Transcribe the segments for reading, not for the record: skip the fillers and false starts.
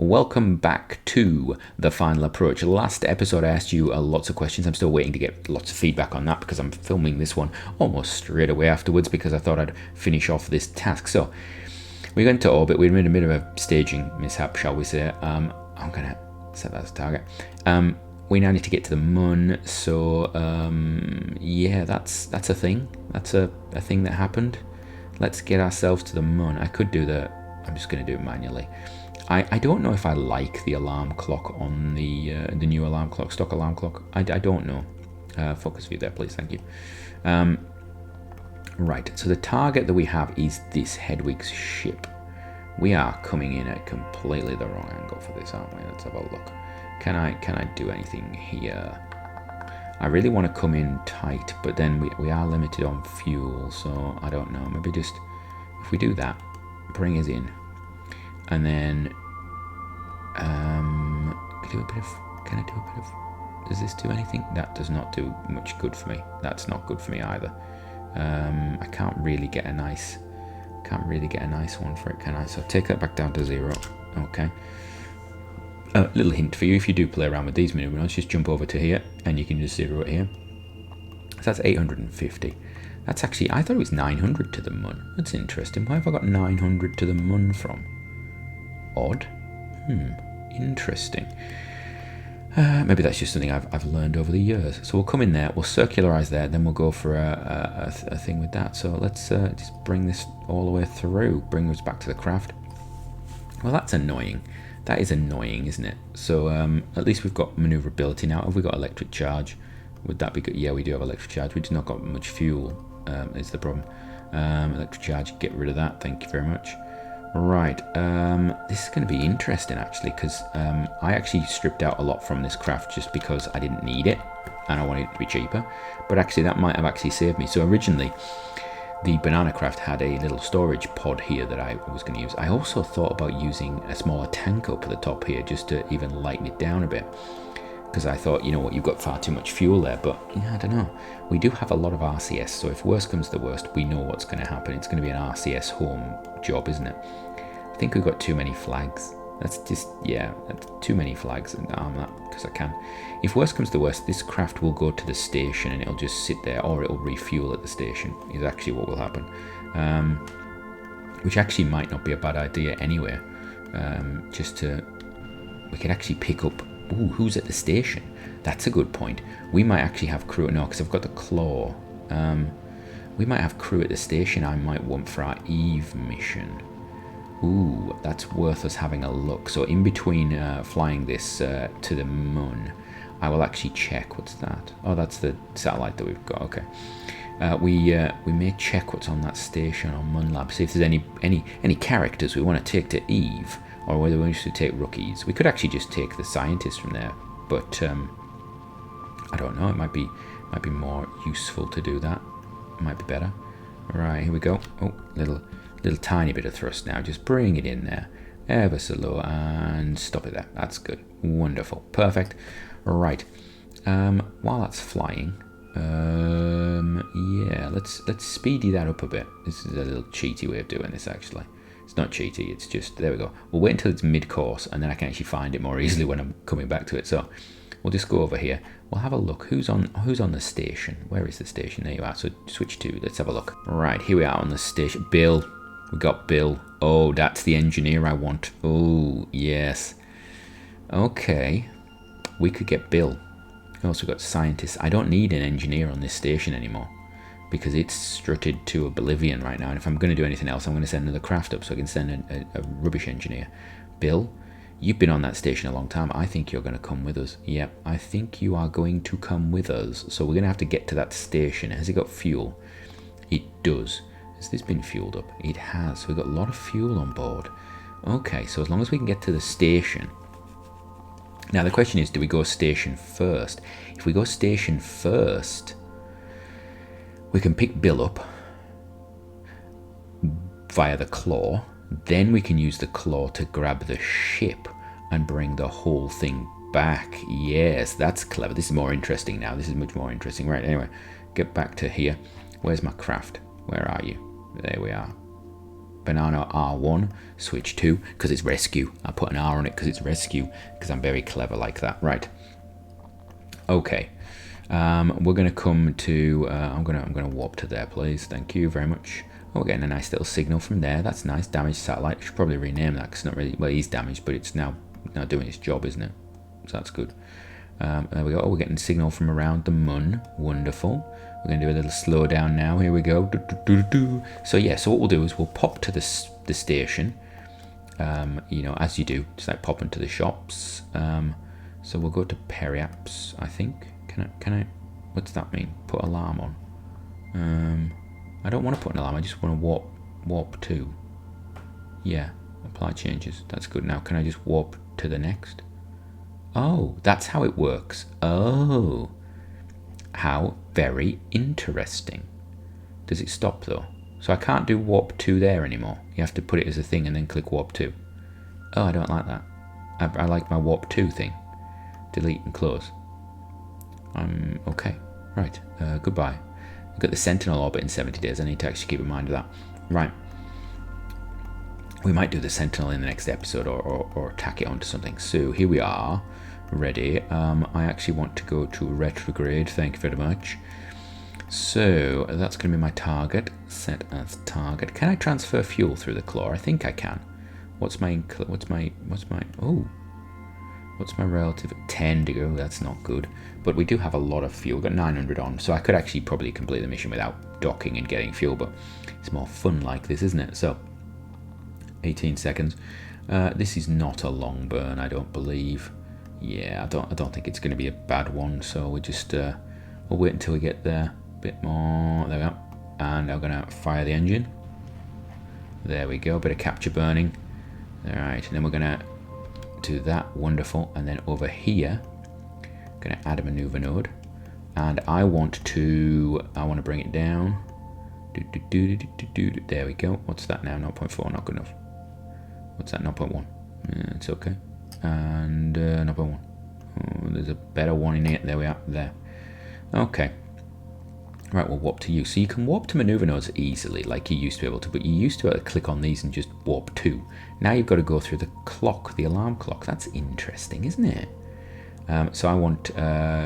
welcome back to The Final Approach. Last episode I asked you lots of questions. I'm still waiting to get lots of feedback on that because I'm filming this one almost straight away afterwards because I thought I'd finish off this task. So we went to orbit. We're in a bit of a staging mishap, shall we say. I'm going to set that as a target. We now need to get to the moon. So yeah, that's a thing. That's a thing that happened. Let's get ourselves to the moon. I could do the... I'm just going to do it manually. I don't know if I like the alarm clock on the new alarm clock, stock alarm clock. I don't know. Focus view there, please. Thank you. Right, so the target that we have is this Hoodwig's ship. We are coming in at completely the wrong angle for this, aren't we? Let's have a look. Can I do anything here? I really want to come in tight, but then we are limited on fuel, so I don't know. Maybe just, if we do that, bring us in. And then, can I do a bit of, does this do anything? That does not do much good for me. That's not good for me either. I can't really get a nice one for it, can I? So take that back down to 0. Okay. Little hint for you, if you do play around with these maneuvers, just jump over to here, and you can just 0 it here. So that's 850. That's actually, I thought it was 900 to the moon. That's interesting. Why have I got 900 to the moon from? Odd. Interesting. Maybe that's just something I've learned over the years. So we'll come in there, we'll circularize there, then we'll go for a thing with that. So let's just bring this all the way through, bring us back to the craft. Well, that's annoying. That is annoying, isn't it? So at least we've got maneuverability now. Have we got electric charge? Would that be good? Yeah, we do have electric charge. We've just not got much fuel, is the problem. Electric charge, get rid of that. Thank you very much. Right, this is going to be interesting actually, because I actually stripped out a lot from this craft just because I didn't need it and I wanted it to be cheaper, but actually that might have actually saved me. So originally the banana craft had a little storage pod here that I was going to use. I also thought about using a smaller tank up at the top here just to even lighten it down a bit, because I thought, you know what, you've got far too much fuel there, but yeah, I don't know. We do have a lot of RCS, so if worst comes to worst, we know what's going to happen. It's going to be an RCS home job, isn't it? I think we've got too many flags. That's just, yeah, that's too many flags, and arm that because I can. If worst comes to worst, this craft will go to the station and it'll just sit there, or it'll refuel at the station, is actually what will happen. Which actually might not be a bad idea anyway. We could actually pick up, ooh, who's at the station? That's a good point. We might actually have crew, no, because I've got the claw. We might have crew at the station I might want for our Eve mission. Ooh, that's worth us having a look. So in between flying this to the moon, I will actually check. What's that? Oh, that's the satellite that we've got. Okay. We may check what's on that station on Moonlab. See if there's any characters we want to take to Eve, or whether we should take rookies. We could actually just take the scientists from there, but I don't know. It might be more useful to do that. It might be better. All right, here we go. Oh, little tiny bit of thrust now. Just bring it in there, ever so low, and stop it there. That's good. Wonderful. Perfect. Right. While that's flying, yeah, let's speedy that up a bit. This is a little cheaty way of doing this, actually. It's not cheaty. It's just, there we go. We'll wait until it's mid-course, and then I can actually find it more easily when I'm coming back to it. So we'll just go over here. We'll have a look. Who's on the station? Where is the station? There you are. So switch to. Let's have a look. Right, here we are on the station. Bill. We got Bill. Oh, that's the engineer I want. Oh, yes. Okay. We could get Bill. We also got scientists. I don't need an engineer on this station anymore because it's strutted to oblivion right now. And if I'm going to do anything else, I'm going to send another craft up so I can send a rubbish engineer. Bill, you've been on that station a long time. I think you're going to come with us. Yep, I think you are going to come with us. So we're going to have to get to that station. Has it got fuel? It does. Has this been fueled up? It has. So we've got a lot of fuel on board. Okay, so as long as we can get to the station. Now the question is, do we go station first? If we go station first, we can pick Bill up via the claw. Then we can use the claw to grab the ship and bring the whole thing back. Yes, that's clever. This is more interesting now. This is much more interesting. Right, anyway, get back to here. Where's my craft? Where are you? There we are. banana R1, switch 2, because it's rescue. I put an R on it because it's rescue, because I'm very clever like that. Right. Okay. We're going to come to, I'm going to warp to there, please. Thank you very much. Oh, we're getting a nice little signal from there. That's nice. Damaged satellite. Should probably rename that because it's not really, well, he's damaged, but it's now doing its job, isn't it? So that's good. There we go. Oh, we're getting signal from around the moon. Wonderful. We're going to do a little slow down now. Here we go. So yeah, so what we'll do is we'll pop to the station. You know, as you do, just like popping to the shops. So we'll go to Periaps, I think. Can I? What's that mean? Put alarm on. I don't want to put an alarm. I just want to warp to. Yeah, apply changes. That's good. Now, can I just warp to the next? Oh, that's how it works. Oh, how very interesting. Does it stop though? So I can't do warp 2 there anymore. You have to put it as a thing and then click warp 2. Oh, I don't like that. I like my warp 2 thing. Delete and close. Okay. Right. Goodbye. We've got the Sentinel orbit in 70 days. I need to actually keep in mind of that. Right. We might do the Sentinel in the next episode or tack it onto something. So here we are. Ready. I actually want to go to retrograde. Thank you very much. So that's going to be my target. Set as target. Can I transfer fuel through the claw? I think I can. What's my relative? 10 to go. That's not good. But we do have a lot of fuel. We've got 900 on. So I could actually probably complete the mission without docking and getting fuel. But it's more fun like this, isn't it? So 18 seconds. This is not a long burn, I don't believe. Yeah, I don't think it's going to be a bad one. So we just we'll wait until we get there. A bit more. There we go. And I'm going to fire the engine. There we go. Bit of capture burning. All right, and then we're going to do that. Wonderful. And then over here, going to add a maneuver node, and I want to bring it down. There we go. What's that now? 0.4. Not good enough. What's that? 0.1. It's okay. And 0.1. Oh, there's a better one in it. There we are. There. Okay. Right, we'll warp to you. So you can warp to maneuver nodes easily, like you used to be able to, but you used to be able to click on these and just warp to. Now you've got to go through the clock, the alarm clock. That's interesting, isn't it? So I want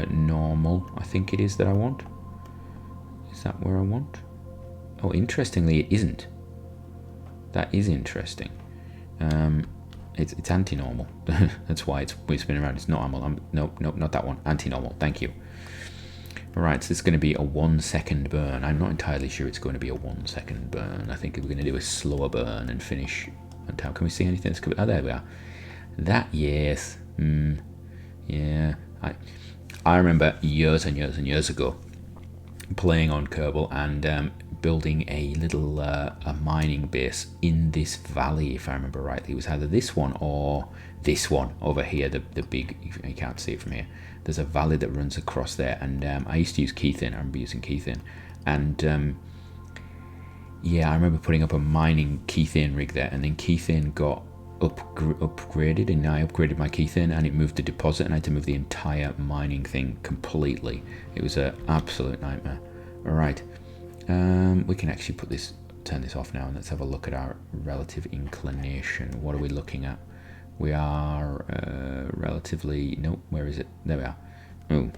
normal, I think it is that I want. Is that where I want? Oh, interestingly, it isn't. That is interesting. It's anti-normal. That's why it's spinning around. It's not normal. Nope, not that one. Anti-normal. Thank you. Right, so this is going to be a 1 second burn. I'm not entirely sure it's going to be a 1 second burn. I think we're going to do a slower burn and finish on time. Can we see anything? Oh, there we are. That, yes. Yeah. I remember years and years and years ago playing on Kerbal and building a little a mining base in this valley, if I remember rightly. It was either this one or this one over here, the big, you can't see it from here. There's a valley that runs across there, and I used to use Keithin. I remember using Keithin, and yeah, I remember putting up a mining Keithin rig there, and then Keithin got upgraded, and I upgraded my Keithin, and it moved the deposit, and I had to move the entire mining thing completely. It was an absolute nightmare. All right, we can actually turn this off now, and let's have a look at our relative inclination. What are we looking at? We are relatively, nope, where is it? There we are. Oh.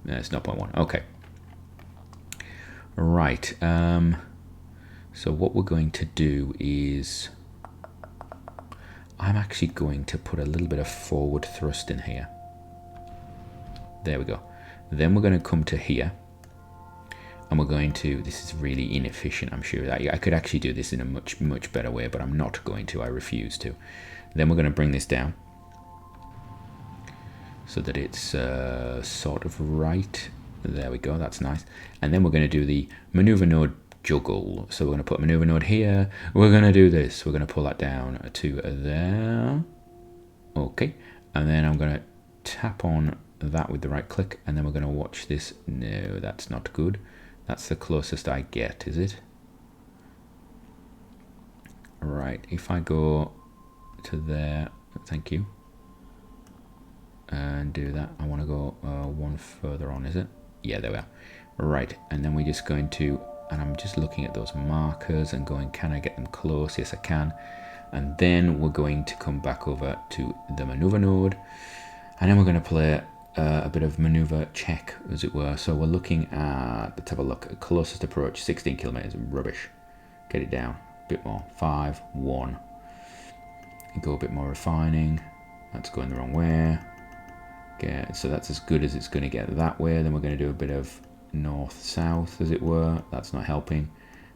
It's 0.1, okay. Right, so what we're going to do is, I'm actually going to put a little bit of forward thrust in here. There we go. Then we're going to come to here. And we're going to, this is really inefficient, I'm sure. I could actually do this in a much, much better way, but I'm not going to. I refuse to. Then we're going to bring this down so that it's sort of right. There we go. That's nice. And then we're going to do the maneuver node juggle. So we're going to put a maneuver node here. We're going to do this. We're going to pull that down to there. Okay. And then I'm going to tap on that with the right click. And then we're going to watch this. No, that's not good. That's the closest I get, is it? Right, if I go to there, thank you, and do that, I want to go one further on, is it? Yeah, there we are. Right, and then we're just going to and I'm just looking at those markers and going, can I get them close? Yes, I can. And then we're going to come back over to the maneuver node, and then we're going to play a bit of maneuver check, as it were. So we're looking at, let's have a look, closest approach, 16 kilometers, rubbish. Get it down, a bit more, 5, 1. Go a bit more refining, that's going the wrong way. Okay, so that's as good as it's going to get that way. Then we're going to do a bit of north-south, as it were, that's not helping.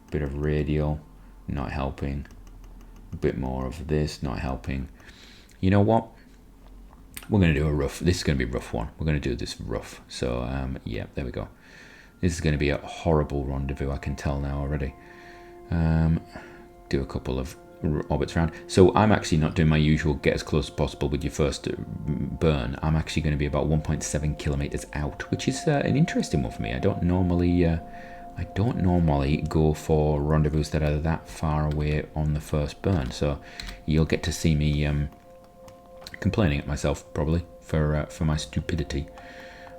A bit of radial, not helping. A bit more of this, not helping. You know what? We're going to do a rough. This is going to be a rough one. We're going to do this rough. So, yeah, there we go. This is going to be a horrible rendezvous, I can tell now already. Do a couple of orbits around. So I'm actually not doing my usual get as close as possible with your first burn. I'm actually going to be about 1.7 kilometers out, which is an interesting one for me. I don't normally go for rendezvous that are that far away on the first burn, so you'll get to see me complaining at myself probably for my stupidity.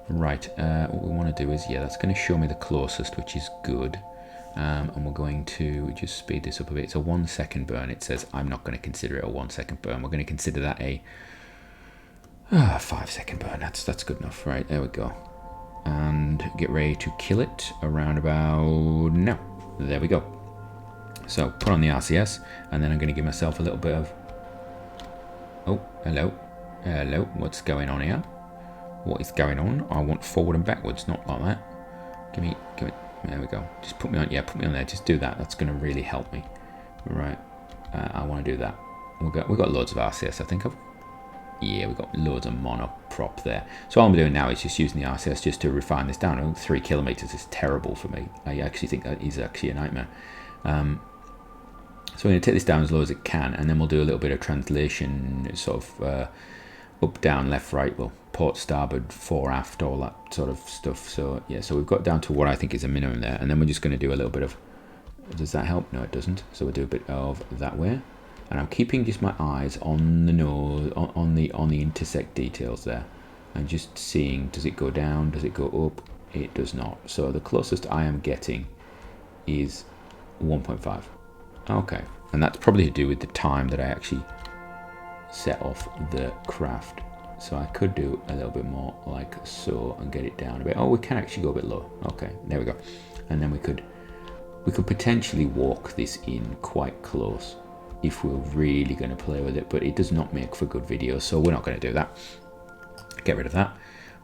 Right, what we want to do is, yeah, that's going to show me the closest, which is good, and we're going to just speed this up a bit. It's a 1 second burn. It says I'm not going to consider it a 1 second burn. We're going to consider that a 5 second burn. That's good enough. Right, there we go. And get ready to kill it around about now. There we go. So put on the RCS, and then I'm going to give myself a little bit of, oh, hello, what's going on here? What is going on? I want forward and backwards, not like that. Give me, there we go. Just put me on, yeah, put me on there. Just do that. That's going to really help me. Right, I want to do that. We've got loads of RCS, I think of. Yeah, we've got loads of monoprop there. So all I'm doing now is just using the RCS just to refine this down. Oh, 3 kilometers is terrible for me. I actually think that is actually a nightmare. So we're going to take this down as low as it can, and then we'll do a little bit of translation, sort of up, down, left, right, well, port, starboard, fore, aft, all that sort of stuff. So yeah, so we've got down to what I think is a minimum there, and then we're just going to do a little bit of, does that help? No, it doesn't. So we'll do a bit of that way. And I'm keeping just my eyes on the nose, on the intersect details there, and just seeing, does it go down, does it go up? It does not. So the closest I am getting is 1.5. Okay, and that's probably to do with the time that I actually set off the craft. So I could do a little bit more like so and get it down a bit. Oh, we can actually go a bit low. Okay, there we go. And then we could potentially walk this in quite close if we're really going to play with it, but it does not make for good videos, so we're not going to do that. Get rid of that.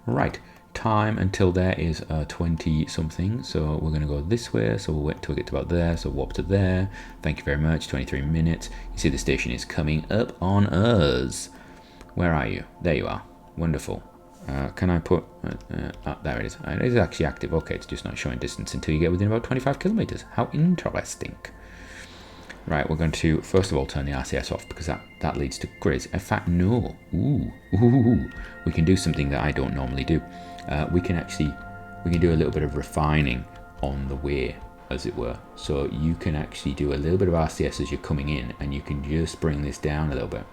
Right, time until there is 20 something, so we're going to go this way, so we'll wait till we get to about there, so warp to there. Thank you very much. 23 minutes. You see the station is coming up on us. Where are you? There you are. Wonderful. Can I put there it is. It is actually active. Okay, it's just not showing distance until you get within about 25 kilometers. How interesting. Right, we're going to first of all turn the RCS off, because that leads to grids. In fact, no. Ooh, we can do something that I don't normally do. We can do a little bit of refining on the way, as it were. So you can actually do a little bit of RCS as you're coming in, and you can just bring this down a little bit.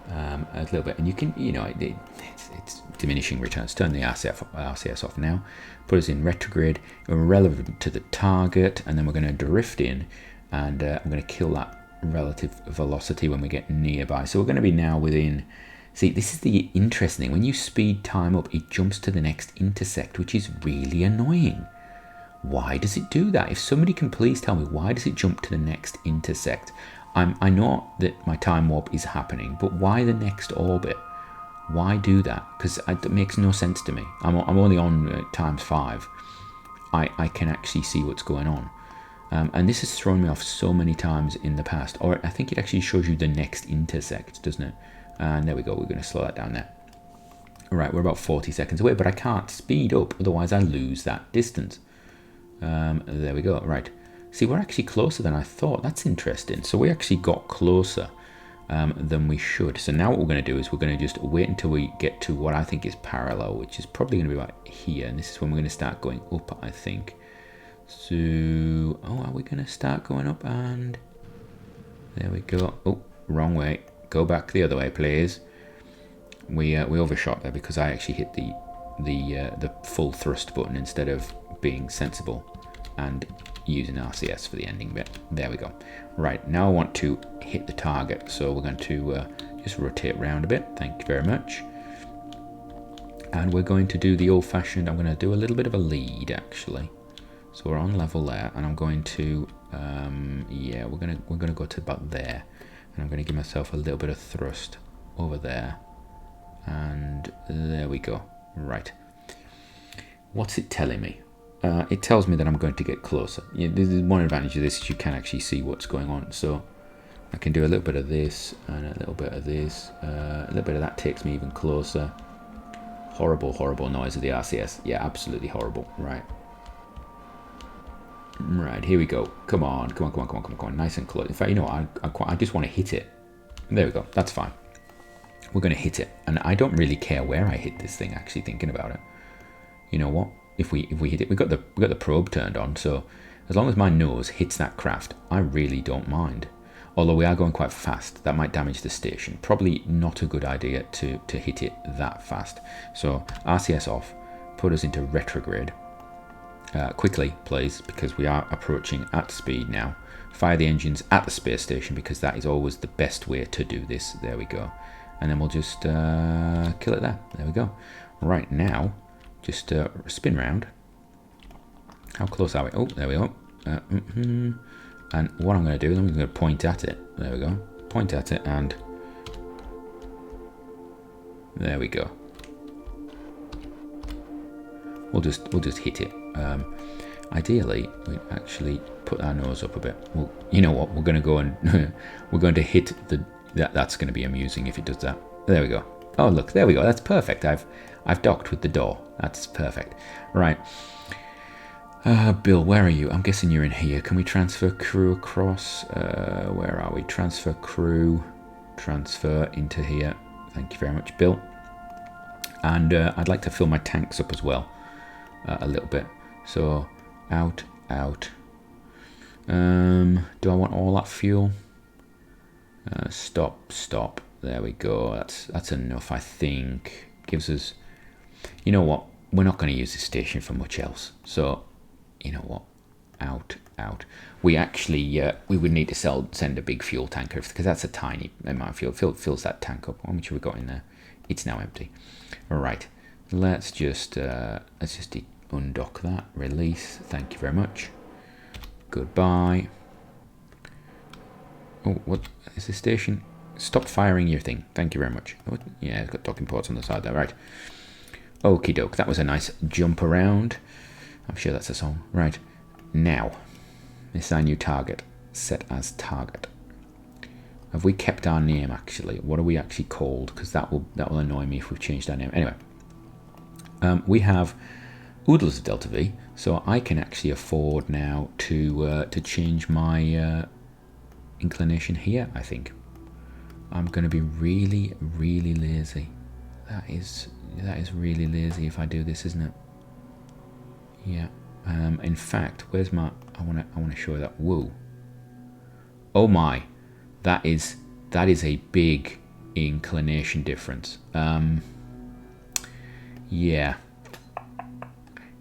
And you can, you know, it's diminishing returns. Turn the RCS off now. Put us in retrograde, relevant to the target, and then we're going to drift in, and I'm going to kill that relative velocity when we get nearby. So we're going to be now within. See, this is the interesting thing. When you speed time up, it jumps to the next intersect, which is really annoying. Why does it do that? If somebody can please tell me, why does it jump to the next intersect? I know that my time warp is happening, but why the next orbit? Why do that? Because it makes no sense to me. I'm only on ×5. I can actually see what's going on. And this has thrown me off so many times in the past. Or I think it actually shows you the next intersect, doesn't it? And there we go. We're going to slow that down there. All right, we're about 40 seconds away, but I can't speed up. Otherwise, I lose that distance. There we go. Right. See, we're actually closer than I thought. That's interesting. So we actually got closer than we should. So now what we're going to do is we're going to just wait until we get to what I think is parallel, which is probably going to be about here. And this is when we're going to start going up, I think. So, oh, are we going to start going up? And there we go. Oh, wrong way. Go back the other way, please. We overshot there because I actually hit the full thrust button instead of being sensible and using RCS for the ending bit. There we go. Right, now I want to hit the target, so we're going to just rotate around a bit. Thank you very much. And we're going to do the old-fashioned, I'm going to do a little bit of a lead actually. So we're on level there, and I'm going to, yeah, we're gonna go to about there, and I'm going to give myself a little bit of thrust over there, and there we go. Right. What's it telling me? It tells me that I'm going to get closer. Yeah, this is one advantage of this, is you can actually see what's going on. So I can do a little bit of this and a little bit of this. A little bit of that takes me even closer. Horrible, horrible noise of the RCS. Yeah, absolutely horrible. Right. Right, here we go. Come on, come on, come on, come on, come on, come on. Nice and close. In fact, you know what? I just want to hit it. There we go. That's fine. We're going to hit it. And I don't really care where I hit this thing, actually, thinking about it. You know what? If we hit it, we got the probe turned on, so as long as my nose hits that craft, I really don't mind. Although we are going quite fast, that might damage the station. Probably not a good idea to hit it that fast. So RCS off, put us into retrograde. Quickly, please, because we are approaching at speed now. Fire the engines at the space station, because that is always the best way to do this. There we go. And then we'll just kill it there. There we go. Right, now, just spin round. How close are we? Oh, there we go. And what I'm going to do is I'm going to point at it. There we go. Point at it, and there we go. We'll just hit it. Ideally, we actually put our nose up a bit. Well, you know what? We're going to go and we're going to hit the. That's going to be amusing if it does that. There we go. Oh look, there we go. That's perfect. I've docked with the door. That's perfect. Right. Bill, where are you? I'm guessing you're in here. Can we transfer crew across? Where are we? Transfer crew. Transfer into here. Thank you very much, Bill. And I'd like to fill my tanks up as well. A little bit. So, out. Do I want all that fuel? Stop. There we go. That's enough, I think. Gives us... You know what? We're not going to use this station for much else. So... You know what? Out. We actually we would need to send a big fuel tanker, because that's a tiny amount of fuel. Fills that tank up. How much have we got in there? It's now empty. All right. Let's just undock that. Release. Thank you very much. Goodbye. Oh, what is this station? Stop firing your thing. Thank you very much. Oh, yeah, it's got docking ports on the side there. Right. Okie doke. That was a nice jump around. I'm sure that's a song. Right. Now, this is our new target. Set as target. Have we kept our name, actually? What are we actually called? Because that will annoy me if we've changed our name. Anyway. We have oodles of Delta V, so I can actually afford now to change my inclination here, I think. I'm going to be really, really lazy. That is really lazy if I do this, isn't it? Yeah. In fact, where's my? I want to show that. Whoa. Oh my, that is a big inclination difference. Yeah.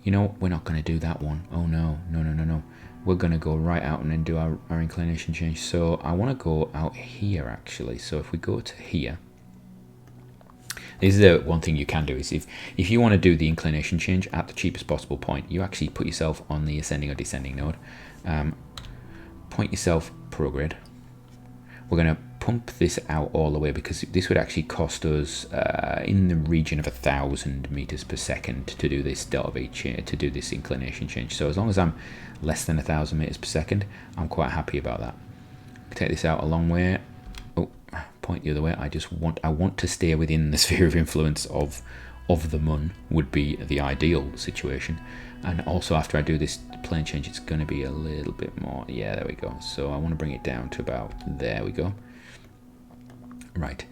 You know, we're not going to do that one. Oh no. We're going to go right out and then do our inclination change. So I want to go out here actually. So if we go to here. This is the one thing you can do, is if you want to do the inclination change at the cheapest possible point, you actually put yourself on the ascending or descending node. Point yourself prograde. We're going to pump this out all the way, because this would actually cost us in the region of 1,000 meters per second to do this delta V to do this inclination change. So as long as I'm less than 1,000 meters per second, I'm quite happy about that. Take this out a long way. Point the other way. I want to stay within the sphere of influence of the Mun would be the ideal situation. And also after I do this plane change, it's going to be a little bit more. Yeah, there we go. So I want to bring it down to about, there we go. Right.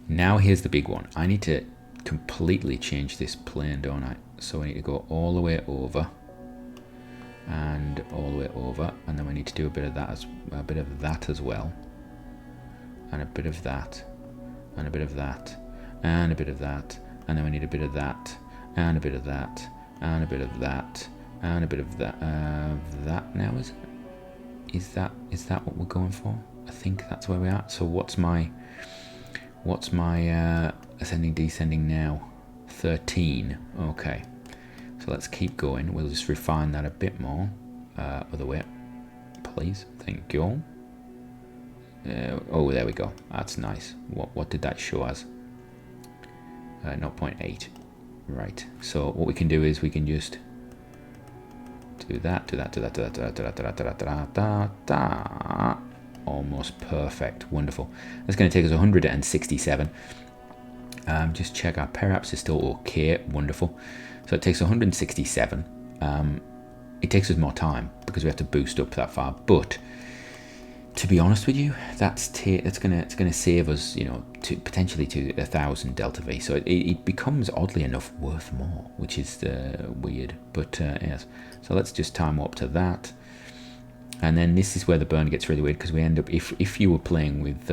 Now here's the big one. I need to completely change this plane, don't I? So I need to go all the way over and all the way over, and then we need to do a bit of that as well. And a bit of that, and a bit of that, and a bit of that, and then we need a bit of that, and a bit of that, and a bit of that, And a bit of that. That now, is it? Is that what we're going for? I think that's where we are. So what's my ascending descending now? 13. Okay. So let's keep going. We'll just refine that a bit more. Other way, please. Thank you. Oh, there we go. That's nice. What did that show as? 0.8. Right. So what we can do is we can just do that. Almost perfect. Wonderful. That's going to take us 167. Just check our periaps is still okay. Wonderful. So it takes 167. It takes us more time because we have to boost up that far. But to be honest with you, it's gonna save us, you know, potentially to 1,000 delta V. So it becomes oddly enough worth more, which is weird. But yes. So let's just time warp to that. And then this is where the burn gets really weird because we end up, if you were playing with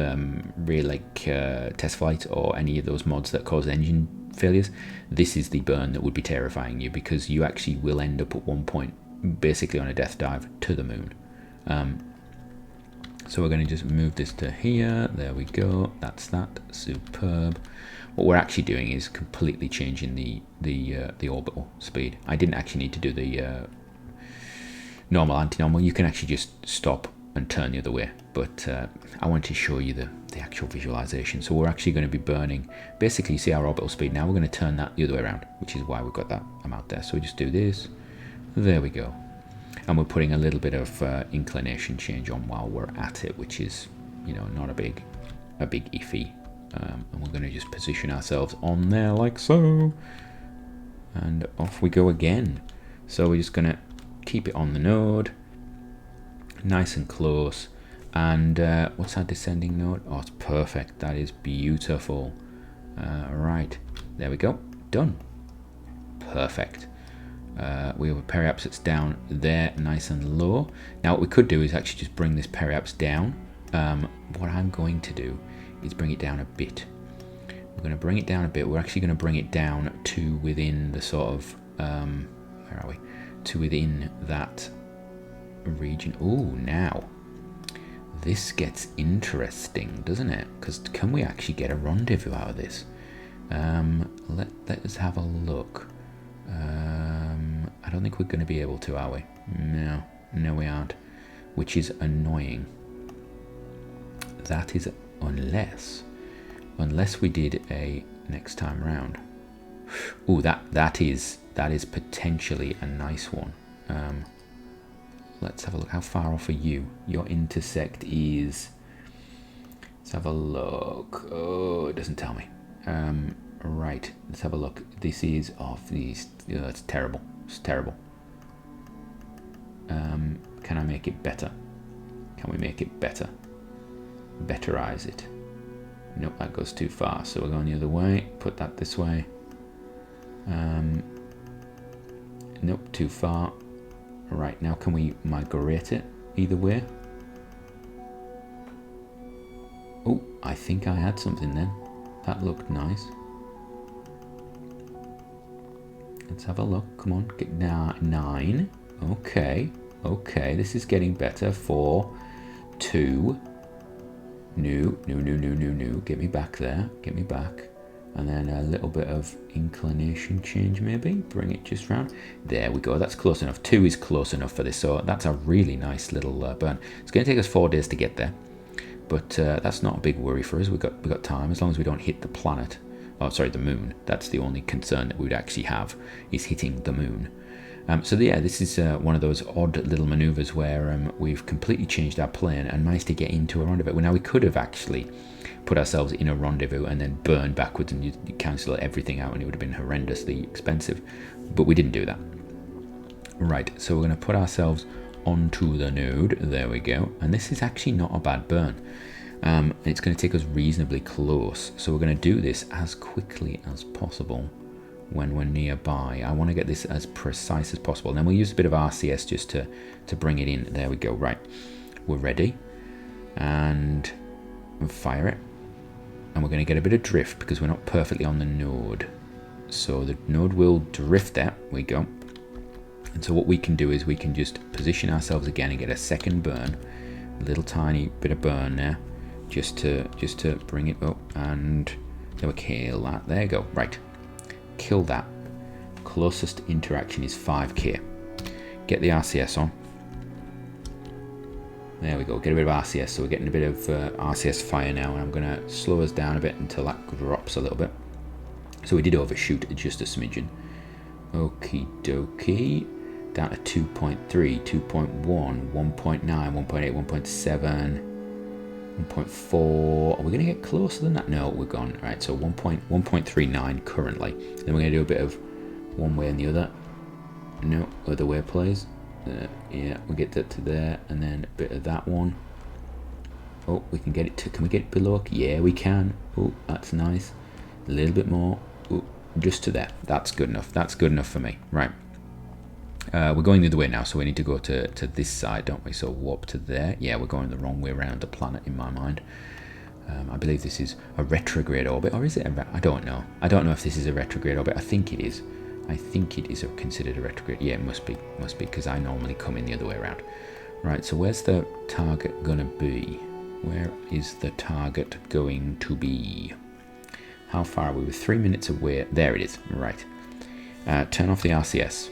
real like test flight or any of those mods that cause engine failures, this is the burn that would be terrifying you because you actually will end up at one point basically on a death dive to the moon. So we're going to just move this to here. There we go. That's that. Superb. What we're actually doing is completely changing the orbital speed. I didn't actually need to do the normal, anti-normal. You can actually just stop and turn the other way. But I want to show you the actual visualization. So we're actually going to be burning. Basically, you see our orbital speed. Now we're going to turn that the other way around, which is why we've got that amount there. So we just do this. There we go. And we're putting a little bit of inclination change on while we're at it, which is, you know, not a big iffy. And we're going to just position ourselves on there like so. And off we go again. So we're just going to keep it on the node, nice and close. And what's our descending node? Oh, it's perfect. That is beautiful. Right, there we go. Done. Perfect. We have a periaps that's down there, nice and low. Now what we could do is actually just bring this periaps down. What I'm going to do is bring it down a bit. We're going to bring it down a bit. We're actually going to bring it down to within the sort of, where are we? To within that region. Oh, now this gets interesting, doesn't it? Because can we actually get a rendezvous out of this? Let us have a look. I don't think we're going to be able to, are we? No, we aren't, which is annoying. That is unless we did a next time round. Oh, that is potentially a nice one. Let's have a look. How far off are you? Your intersect is. Let's have a look. Oh, it doesn't tell me. Right, let's have a look. This is off these. Oh, it's terrible. It's terrible. Can I make it better? Can we make it better? Betterize it. Nope, that goes too far. So we're going the other way. Put that this way. Nope, too far. Right, now can we migrate it either way? Oh, I think I had something then. That looked nice. Let's have a look. Come on, get 9. Okay, this is getting better. 4, 2. No. Get me back there. Get me back. And then a little bit of inclination change maybe. Bring it just round. There we go. That's close enough. 2 is close enough for this. So that's a really nice little burn. It's going to take us 4 days to get there. But that's not a big worry for us. We've got time as long as we don't hit the planet. Oh, sorry, the moon. That's the only concern that we would actually have, is hitting the moon. So yeah, this is one of those odd little maneuvers where we've completely changed our plane and managed to get into a rendezvous. Well, now we could have actually put ourselves in a rendezvous and then burn backwards and you cancel everything out and it would have been horrendously expensive. But we didn't do that. Right, so we're going to put ourselves onto the node. There we go. And this is actually not a bad burn. It's going to take us reasonably close. So we're going to do this as quickly as possible when we're nearby. I want to get this as precise as possible. And then we'll use a bit of RCS just to bring it in. There we go. Right. We're ready. And fire it. And we're going to get a bit of drift because we're not perfectly on the node. So the node will drift there. We go. And so what we can do is we can just position ourselves again and get a second burn, a little tiny bit of burn there, just to bring it up, and then we kill that. There you go. Right, kill that. Closest interaction is 5k. Get the RCS on. There we go. Get a bit of RCS. So we're getting a bit of RCS fire now, and I'm going to slow us down a bit until that drops a little bit. So we did overshoot just a smidgen. Okie dokie. Down to 2.3, 2.1, 1.9, 1.8, 1.7, 1.4. Are we going to get closer than that? No, we're gone. Right, so 1.39 currently. Then we're going to do a bit of one way and the other. No, other way, please. Yeah, we get that to there, and then a bit of that one. Oh, we can get it to. Can we get it below? Yeah, we can. Oh, that's nice. A little bit more. Oh, just to there. That's good enough. That's good enough for me. Right. We're going the other way now, so we need to go to this side, don't we? So warp to there. Yeah, we're going the wrong way around the planet in my mind. I believe this is a retrograde orbit, or is it? I don't know. I don't know if this is a retrograde orbit. I think it is. I think it is considered a retrograde. Yeah, it must be, because I normally come in the other way around. Right, so where's the target gonna be? Where is the target going to be? How far are we? We're 3 minutes away. There it is. Right. Turn off the RCS.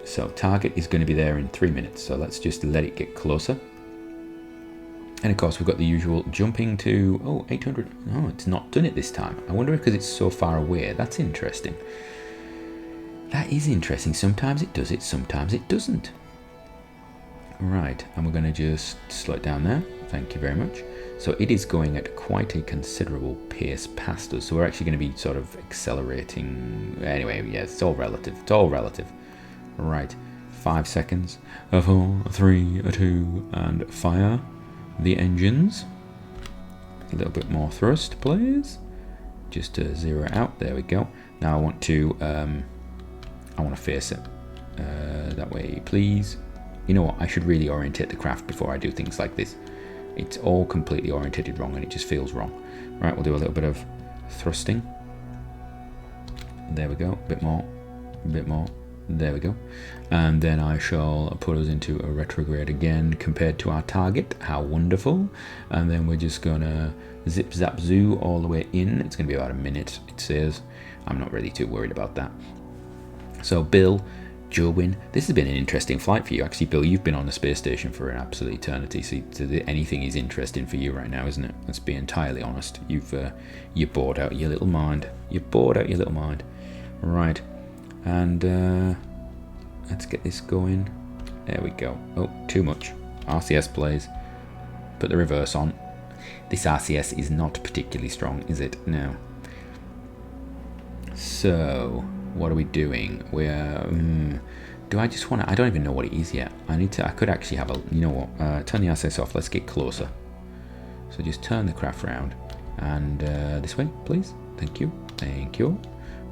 So target is going to be there in 3 minutes. So let's just let it get closer. And of course, we've got the usual jumping to 800. No, it's not done it this time. I wonder if because it's so far away. That's interesting. That is interesting. Sometimes it does it, sometimes it doesn't. Right, and we're going to just slow it down there. Thank you very much. So it is going at quite a considerable pace past us. So we're actually going to be sort of accelerating. Anyway, yeah, it's all relative. It's all relative. Right, 5 seconds. A 4, a 3, a 2, and fire the engines. A little bit more thrust, please. Just to zero it out. There we go. Now I want to face it that way, please. You know what? I should really orientate the craft before I do things like this. It's all completely orientated wrong, and it just feels wrong. Right, we'll do a little bit of thrusting. There we go. A bit more. A bit more. There we go. And then I shall put us into a retrograde again compared to our target. How wonderful. And then we're just gonna zip zap zoo all the way in. It's gonna be about a minute, it says. I'm not really too worried about that. So Bill, Jowin, this has been an interesting flight for you. Actually, Bill, you've been on the space station for an absolute eternity. So anything is interesting for you right now, isn't it? Let's be entirely honest. You're bored out of your little mind. You're bored out of your little mind. Right. And let's get this going. There we go. Oh, too much. RCS plays. Put the reverse on. This RCS is not particularly strong, is it? No. So, what are we doing? We're... do I just want to... I don't even know what it is yet. I could actually have a... You know what? Turn the RCS off. Let's get closer. So just turn the craft around. And this way, please. Thank you. Thank you.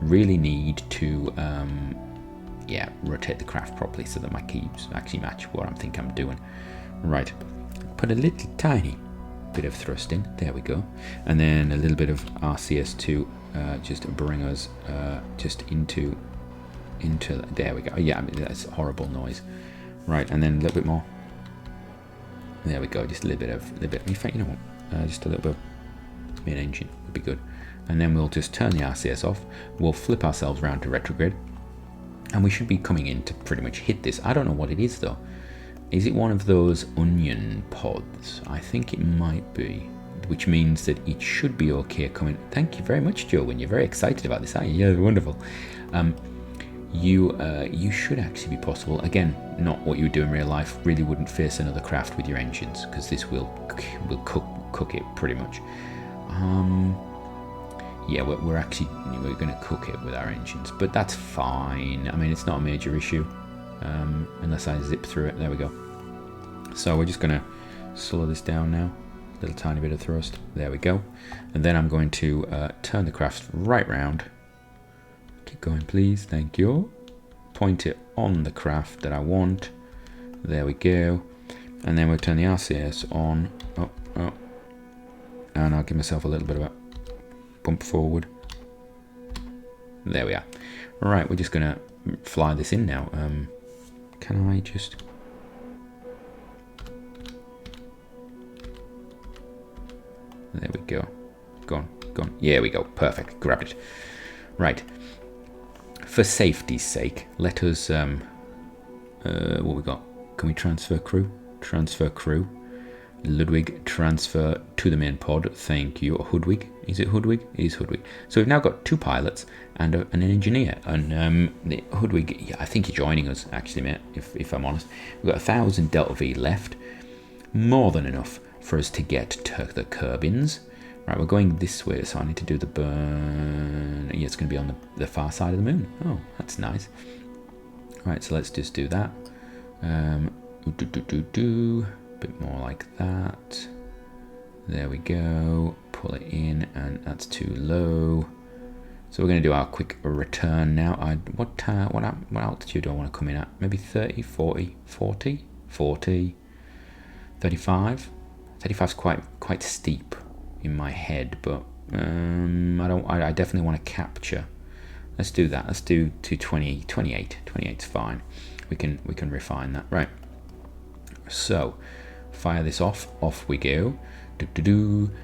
Really need to rotate the craft properly so that my keys actually match what I think I'm doing. Right, put a little tiny bit of thrust in. There we go. And then a little bit of RCS to just bring us just into there we go. Yeah, I mean, that's a horrible noise. Right, and then a little bit more. There we go. Just a little bit. In fact, you know what? Just a little bit of main engine would be good. And then we'll just turn the RCS off. We'll flip ourselves around to retrograde. And we should be coming in to pretty much hit this. I don't know what it is though. Is it one of those onion pods? I think it might be. Which means that it should be okay coming. Thank you very much, Joe. When you're very excited about this, aren't you? Yeah, wonderful. You should actually be possible. Again, not what you would do in real life. Really wouldn't face another craft with your engines, because this will cook it pretty much. Yeah, we're going to cook it with our engines, but that's fine. I mean, it's not a major issue, unless I zip through it. There we go. So we're just going to slow this down now. Little tiny bit of thrust. There we go. And then I'm going to turn the craft right round. Keep going, please. Thank you. Point it on the craft that I want. There we go. And then we'll turn the RCS on. Oh. And I'll give myself a little bit of a bump forward. There we are. Right, we're just gonna fly this in now. Can I just... There we go. Go on, go on. Yeah, we go. Perfect. Grab it. Right. For safety's sake, let us... what we got? Can we transfer crew? Transfer crew. Ludwig, transfer to the main pod. Thank you. Hoodwig. Is it Hoodwig? It is Hoodwig. So we've now got 2 pilots and an engineer. And the Hoodwig, yeah, I think you're joining us, actually, mate, if I'm honest. We've got 1,000 Delta V left. More than enough for us to get to the Kerbins. Right, we're going this way, so I need to do the burn. Yeah, it's going to be on the far side of the moon. Oh, that's nice. Right, so let's just do that. Bit more like that. There we go. Pull it in, and that's too low. So we're going to do our quick return now. What altitude do I want to come in at? Maybe 30, 40, 40, 40, 35. 35 is quite steep in my head, but I definitely want to capture. Let's do that. Let's do 220, 28. 28's fine. We can refine that. Right. So fire this off. Off we go.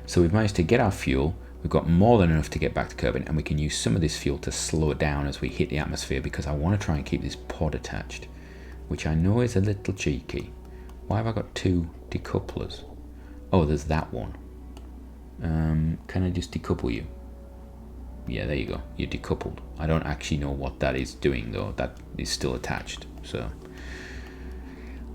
So we've managed to get our fuel. We've got more than enough to get back to Kerbin, and we can use some of this fuel to slow it down as we hit the atmosphere, because I want to try and keep this pod attached, which I know is a little cheeky. Why have I got 2 decouplers? Oh, there's that one. Can I just decouple you? Yeah, there you go. You're decoupled. I don't actually know what that is doing, though. That is still attached. So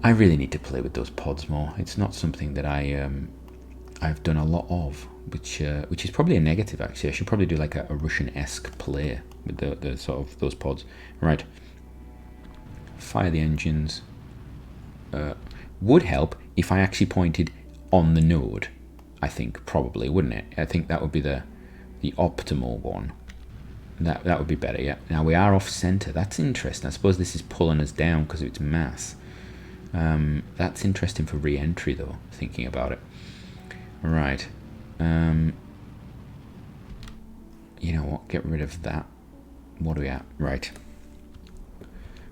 I really need to play with those pods more. It's not something that I've done a lot of, which is probably a negative, actually. I should probably do like a Russian-esque play with the sort of those pods. Right. Fire the engines. Would help if I actually pointed on the node. I think probably, wouldn't it? I think that would be the optimal one. That would be better, yeah. Now we are off center. That's interesting. I suppose this is pulling us down because of its mass. That's interesting for re-entry, though, thinking about it. Right. You know what? Get rid of that. What are we at? Right.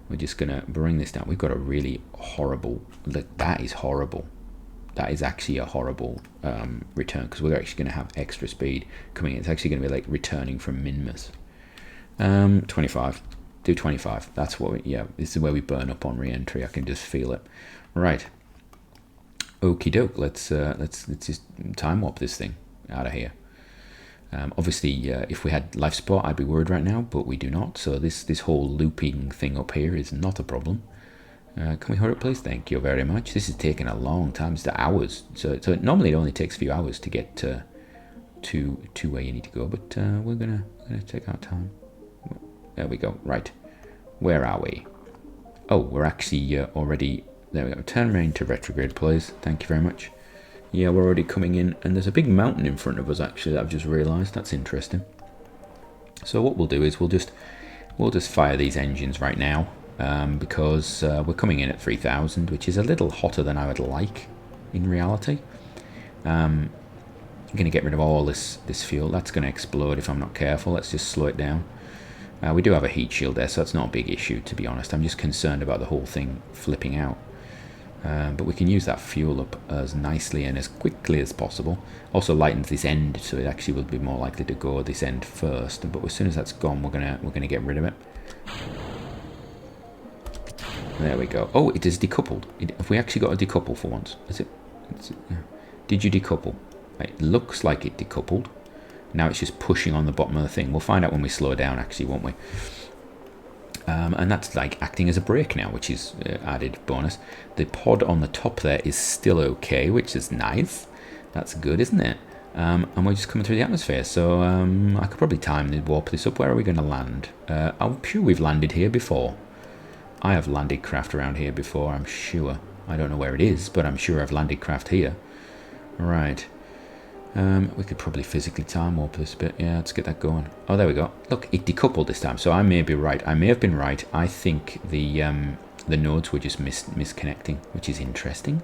We're just going to bring this down. We've got a really horrible... That is horrible. That is actually a horrible return, because we're actually going to have extra speed coming in. It's actually going to be like returning from Minmus. 25. Do 25. That's what we... Yeah, this is where we burn up on re-entry. I can just feel it. Right. Okie doke. Let's just time warp this thing out of here. Obviously, if we had life support, I'd be worried right now, but we do not. So this whole looping thing up here is not a problem. Can we hurry up, please? Thank you very much. This is taking a long time. It's the hours. So normally it only takes a few hours to get to where you need to go, but we're gonna take our time. There we go. Right. Where are we? Oh, we're actually already... There we go. Turn around to retrograde, please. Thank you very much. Yeah, we're already coming in, and there's a big mountain in front of us, actually, that I've just realised. That's interesting. So what we'll do is we'll just fire these engines right now, because we're coming in at 3,000, which is a little hotter than I would like, in reality. I'm going to get rid of all this fuel. That's going to explode if I'm not careful. Let's just slow it down. We do have a heat shield there, so that's not a big issue, to be honest. I'm just concerned about the whole thing flipping out. But we can use that fuel up as nicely and as quickly as possible. Also lightens this end, so it actually will be more likely to go this end first. But as soon as that's gone, we're gonna get rid of it. There we go. Oh, it is decoupled. Have we actually got a decouple for once? Did you decouple? It looks like it decoupled. Now it's just pushing on the bottom of the thing. We'll find out when we slow down, actually, won't we? And that's like acting as a brake now, which is added bonus. The pod on the top there is still okay, which is nice. That's good, isn't it? And we're just coming through the atmosphere, so I could probably time the warp this up. Where are we going to land? I'm sure we've landed here before. I have landed craft around here before, I'm sure. I don't know where it is, but I'm sure I've landed craft here. Right. We could probably physically time warp this bit. Yeah, let's get that going. Oh, there we go. Look, it decoupled this time, so I may be right. I may have been right. I think the nodes were just misconnecting, which is interesting.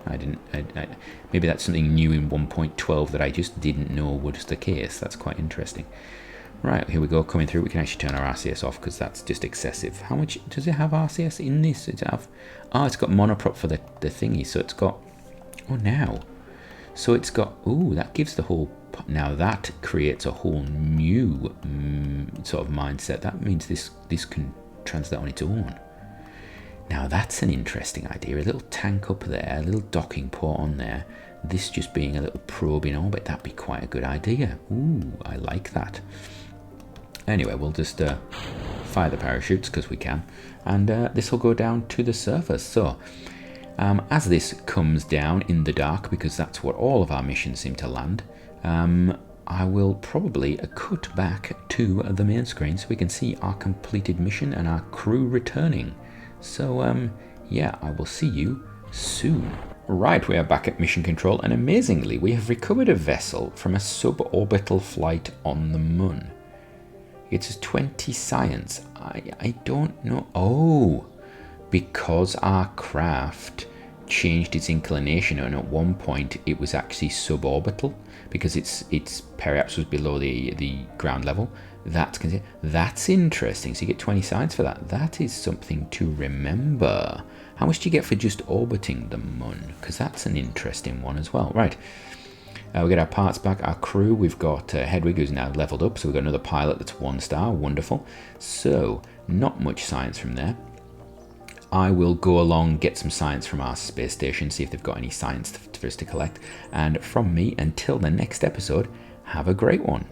Maybe that's something new in 1.12 that I just didn't know was the case. That's quite interesting. Right, here we go, coming through. We can actually turn our RCS off because that's just excessive. How much does it have RCS in this? Does it have... Oh, it's got monoprop for the thingy, so it's got... Oh, now. So it's got... Ooh, that gives the whole... Now that creates a whole new sort of mindset. That means this can translate on its own. Now that's an interesting idea. A little tank up there, a little docking port on there. This just being a little probe in orbit, that'd be quite a good idea. Ooh, I like that. Anyway, we'll just fire the parachutes because we can. And this will go down to the surface. So, as this comes down in the dark, because that's what all of our missions seem to land, I will probably cut back to the main screen so we can see our completed mission and our crew returning. So, yeah, I will see you soon. Right, we are back at mission control, and amazingly, we have recovered a vessel from a suborbital flight on the Moon. It says 20 science. I don't know. Oh, because our craft changed its inclination, and at one point it was actually suborbital because its periaps was below the ground level. That's interesting. So you get 20 science for that. That is something to remember. How much do you get for just orbiting the Moon? Because that's an interesting one as well. Right. We get our parts back, our crew. We've got Hoodwig, who's now leveled up. So we've got another pilot that's 1 star. Wonderful. So not much science from there. I will go along, get some science from our space station, see if they've got any science for us to collect. And from me, until the next episode, have a great one.